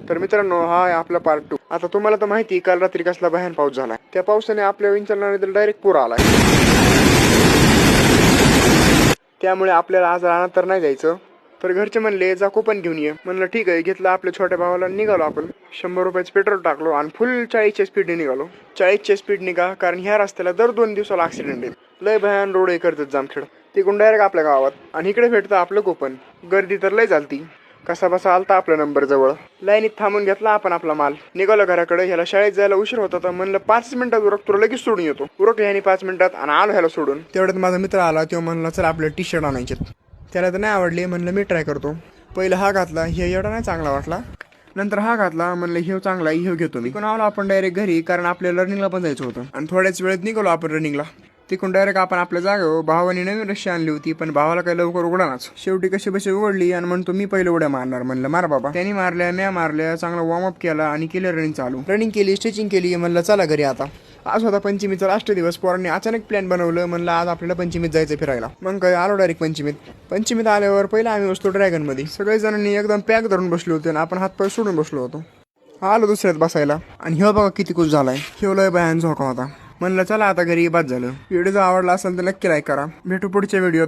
तर मित्रांनो, हा आहे आपला पार्ट 2. आता तुम्हाला तर माहिती काल रात्री कसला भयान पाऊस झाला. त्या पावसाने आपल्या विंचरला डायरेक्ट पूर आलाय. त्यामुळे आपल्याला आज रानात तर नाही जायचं. तर घरचे म्हणले जा कुपन घेऊन ये. म्हणलं ठीक आहे. घेतलं आपल्या छोट्या भावाला, निघालो आपण. 100 रुपयाचं पेट्रोल टाकलो आणि फुल 40च्या स्पीडने निघालो. 40च्या स्पीड निघा, कारण ह्या रस्त्याला दर 2 दिवसाला ऍक्सिडेंट आहे. लय भयान रोड हे करतात जामखेड. तिकडून डायरेक्ट आपल्या गावात आणि इकडे भेटतं आपलं कुपन. गर्दी तर लय झालती. कसा बसा आलता आपल्या नंबर जवळ. लाईनीत थांबून घेतला आपण आपला माल. निघालो घराकडे. ह्याला शाळेत जायला उशीर होता तर म्हणलं 5 मिनिटात उरक, तुला लगेच सोडून येतो. उरक ह्याने 5 मिनिटात आणि आलो ह्याला सोडून. तेवढ्यात माझा मित्र आला. तो म्हणला चल आपले टी शर्ट आणायचे. त्याला तर नाही आवडले. म्हणलं मी ट्राय करतो. पहिला हा घातला, हे एवढा नाही चांगला वाटला. नंतर हा घातला, म्हणलं हे चांगला आहे, हे घेतो मी. पण आलो आपण डायरेक्ट घरी, कारण आपल्याला रनिंगला पण जायचं होतं. आणि थोड्याच वेळेत निघालो आपण रनिंगला. तिकडून डायरेक्ट आपण आपल्या जागेवर. भावाने नवीन रशी आणली होती, पण भावाला काही लवकर उघडानाच. शेवटी कशी बशी उघडली आणि म्हणतो मी पहिले उड्या मारणार. म्हणलं मार बाबा. त्यांनी मारल्या, म्या मारल्या, चांगला वॉर्मअप केला आणि केलं रनिंग चालू. रनिंग केली, स्ट्रेचिंग केली. म्हणलं चला घरी आता. आज होता पंचमीचा लास्ट दिवस. पोरांनी अचानक प्लॅन बनवलं. म्हणलं आज आपल्याला पंचमीत जायचं फिरायला. मग काय आलो डायरेक्ट पंचमीत आल्यावर पहिला आम्ही बसलो ड्रॅगन मध्ये. सगळे जणांनी एकदम पॅक धरून बसलो होतो आणि आपण हातपाय सोडून बसलो होतो. आलो दुसऱ्यात बसायला आणि हे बघा किती खुश झालाय. हे लय भयान झोका होता. म्हणलं चला आता घरी बाद झालं. व्हिडिओ जर आवडला असेल तर नक्की लाईक करा. भेटू पुढच्या व्हिडिओत.